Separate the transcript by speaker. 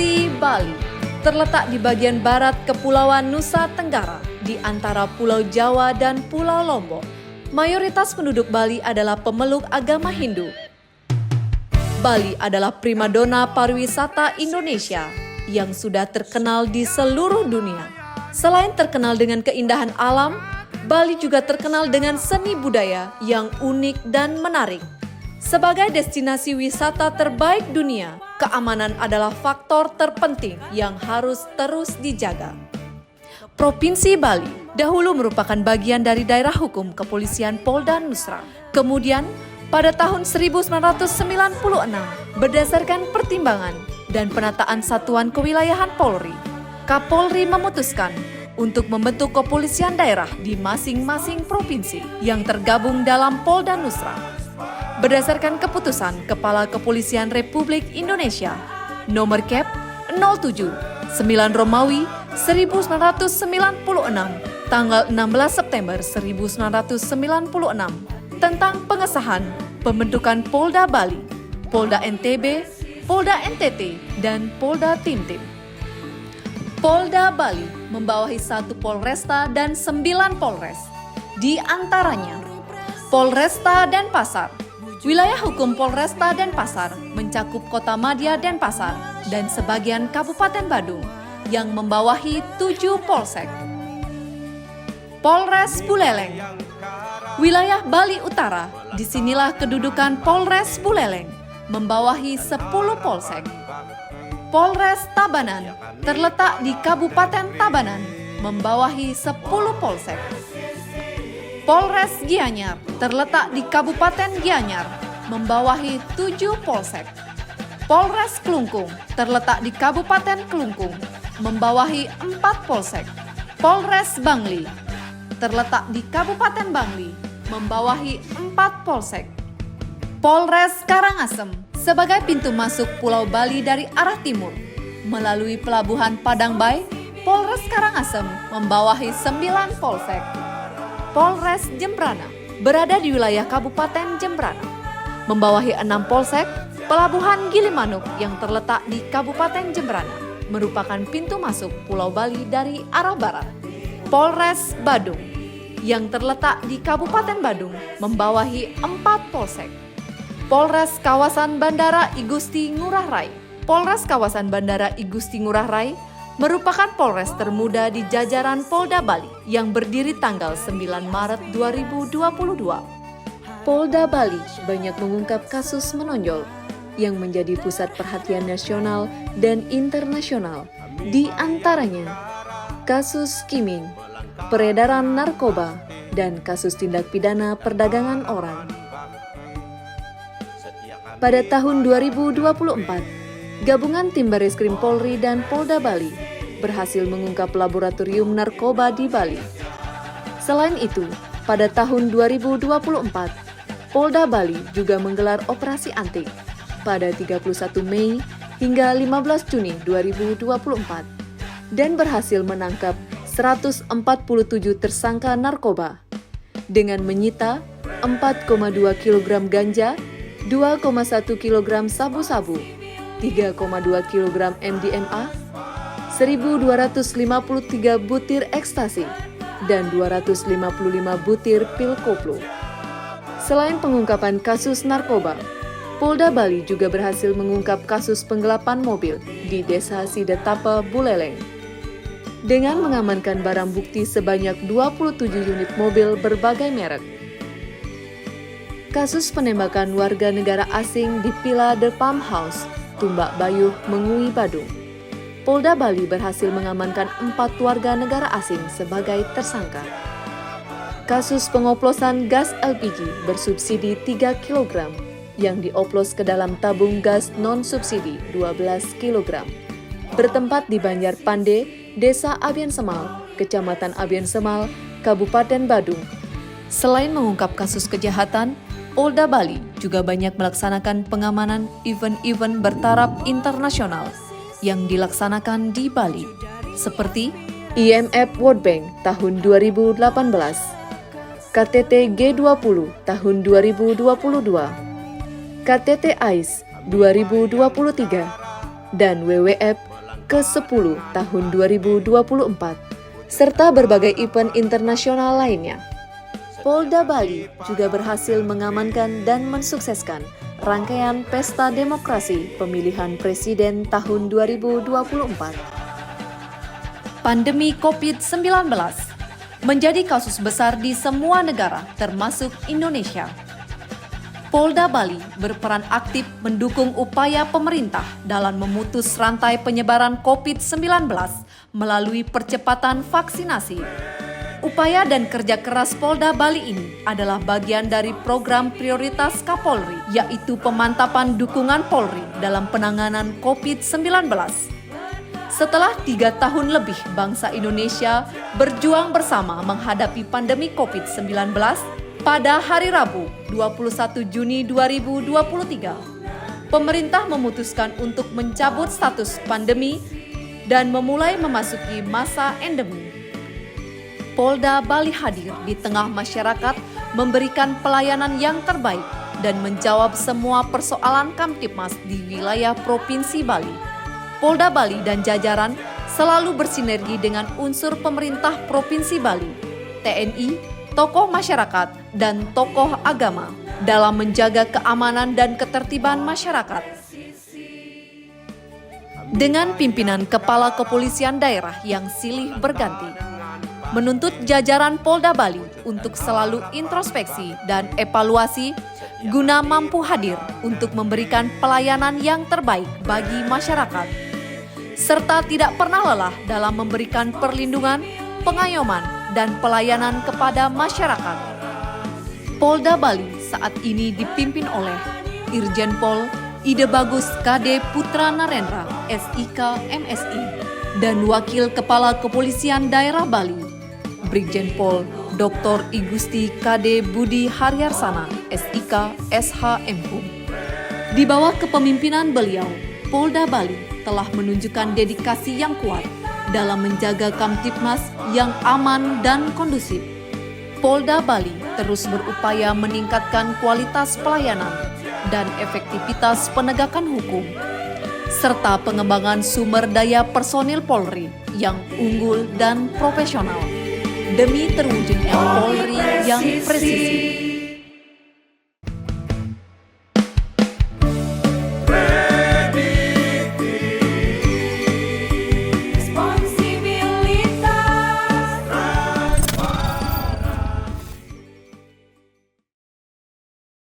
Speaker 1: Provinsi Bali terletak di bagian barat Kepulauan Nusa Tenggara di antara Pulau Jawa dan Pulau Lombok. Mayoritas penduduk Bali adalah pemeluk agama Hindu. Bali adalah primadona pariwisata Indonesia yang sudah terkenal di seluruh dunia. Selain terkenal dengan keindahan alam, Bali juga terkenal dengan seni budaya yang unik dan menarik. Sebagai destinasi wisata terbaik dunia, keamanan adalah faktor terpenting yang harus terus dijaga. Provinsi Bali dahulu merupakan bagian dari daerah hukum kepolisian Polda Nusra. Kemudian, pada tahun 1996, berdasarkan pertimbangan dan penataan Satuan Kewilayahan Polri, Kapolri memutuskan untuk membentuk kepolisian daerah di masing-masing provinsi yang tergabung dalam Polda Nusra. Berdasarkan keputusan Kepala Kepolisian Republik Indonesia nomor Kep 07 9 Romawi 1996 tanggal 16 September 1996 tentang pengesahan pembentukan Polda Bali, Polda NTB, Polda NTT, dan Polda Timtim. Polda Bali membawahi 1 Polresta dan 9 Polres. Di antaranya, Polresta Denpasar. Wilayah hukum Polresta Denpasar mencakup Kota Madya Denpasar dan sebagian Kabupaten Badung yang membawahi 7 Polsek. Polres Buleleng. Wilayah Bali Utara, disinilah kedudukan Polres Buleleng, membawahi 10 Polsek. Polres Tabanan terletak di Kabupaten Tabanan, membawahi 10 Polsek. Polres Gianyar terletak di Kabupaten Gianyar, membawahi 7 Polsek. Polres Kelungkung terletak di Kabupaten Kelungkung, membawahi 4 Polsek. Polres Bangli terletak di Kabupaten Bangli, membawahi 4 Polsek. Polres Karangasem sebagai pintu masuk Pulau Bali dari arah timur, melalui Pelabuhan Padang Bay, Polres Karangasem membawahi 9 Polsek. Polres Jembrana berada di wilayah Kabupaten Jembrana, membawahi 6 Polsek. Pelabuhan Gilimanuk yang terletak di Kabupaten Jembrana merupakan pintu masuk Pulau Bali dari arah barat. Polres Badung yang terletak di Kabupaten Badung membawahi 4 Polsek. Polres Kawasan Bandara I Gusti Ngurah Rai. Polres Kawasan Bandara I Gusti Ngurah Rai merupakan Polres termuda di jajaran Polda Bali yang berdiri tanggal 9 Maret 2022. Polda Bali banyak mengungkap kasus menonjol yang menjadi pusat perhatian nasional dan internasional, di antaranya kasus skimming, peredaran narkoba, dan kasus tindak pidana perdagangan orang. Pada tahun 2024, gabungan tim Bareskrim Polri dan Polda Bali berhasil mengungkap laboratorium narkoba di Bali. Selain itu, pada tahun 2024, Polda Bali juga menggelar operasi antik pada 31 Mei hingga 15 Juni 2024 dan berhasil menangkap 147 tersangka narkoba dengan menyita 4,2 kg ganja, 2,1 kg sabu-sabu, 3,2 kg MDMA, 1.253 butir ekstasi, dan 255 butir pil koplo. Selain pengungkapan kasus narkoba, Polda Bali juga berhasil mengungkap kasus penggelapan mobil di Desa Sidetapa, Buleleng, dengan mengamankan barang bukti sebanyak 27 unit mobil berbagai merek. Kasus penembakan warga negara asing di Villa The Palm House, Tumbak Bayuh, Mengui, Badung. Polda Bali berhasil mengamankan 4 warga negara asing sebagai tersangka. Kasus pengoplosan gas LPG bersubsidi 3 kg yang dioplos ke dalam tabung gas non-subsidi 12 kg. Bertempat di Banjar Pande, Desa Abian Semal, Kecamatan Abian Semal, Kabupaten Badung. Selain mengungkap kasus kejahatan, Polda Bali juga banyak melaksanakan pengamanan event-event bertaraf internasional yang dilaksanakan di Bali, seperti IMF World Bank tahun 2018, KTT G20 tahun 2022, KTT AIS 2023, dan WWF ke-10 tahun 2024, serta berbagai event internasional lainnya. Polda Bali juga berhasil mengamankan dan mensukseskan rangkaian Pesta Demokrasi Pemilihan Presiden tahun 2024. Pandemi COVID-19 menjadi kasus besar di semua negara, termasuk Indonesia. Polda Bali berperan aktif mendukung upaya pemerintah dalam memutus rantai penyebaran COVID-19 melalui percepatan vaksinasi. Upaya dan kerja keras Polda Bali ini adalah bagian dari program prioritas Kapolri, yaitu pemantapan dukungan Polri dalam penanganan COVID-19. Setelah 3 tahun lebih bangsa Indonesia berjuang bersama menghadapi pandemi COVID-19, pada hari Rabu, 21 Juni 2023, pemerintah memutuskan untuk mencabut status pandemi dan memulai memasuki masa endemi. Polda Bali hadir di tengah masyarakat memberikan pelayanan yang terbaik dan menjawab semua persoalan Kamtibmas di wilayah Provinsi Bali. Polda Bali dan jajaran selalu bersinergi dengan unsur pemerintah Provinsi Bali, TNI, tokoh masyarakat, dan tokoh agama dalam menjaga keamanan dan ketertiban masyarakat. Dengan pimpinan kepala kepolisian daerah yang silih berganti, menuntut jajaran Polda Bali untuk selalu introspeksi dan evaluasi guna mampu hadir untuk memberikan pelayanan yang terbaik bagi masyarakat, serta tidak pernah lelah dalam memberikan perlindungan, pengayoman, dan pelayanan kepada masyarakat. Polda Bali saat ini dipimpin oleh Irjen Pol Ide Bagus KD Putra Narendra, SIK MSI, dan Wakil Kepala Kepolisian Daerah Bali, Brigjen Pol Dr. Igusti KD Budi Haryarsana, SIK SHMHum. Di bawah kepemimpinan beliau, Polda Bali telah menunjukkan dedikasi yang kuat dalam menjaga Kamtibmas yang aman dan kondusif. Polda Bali terus berupaya meningkatkan kualitas pelayanan dan efektivitas penegakan hukum, serta pengembangan sumber daya personil Polri yang unggul dan profesional, demi terwujudnya Polri yang presisi.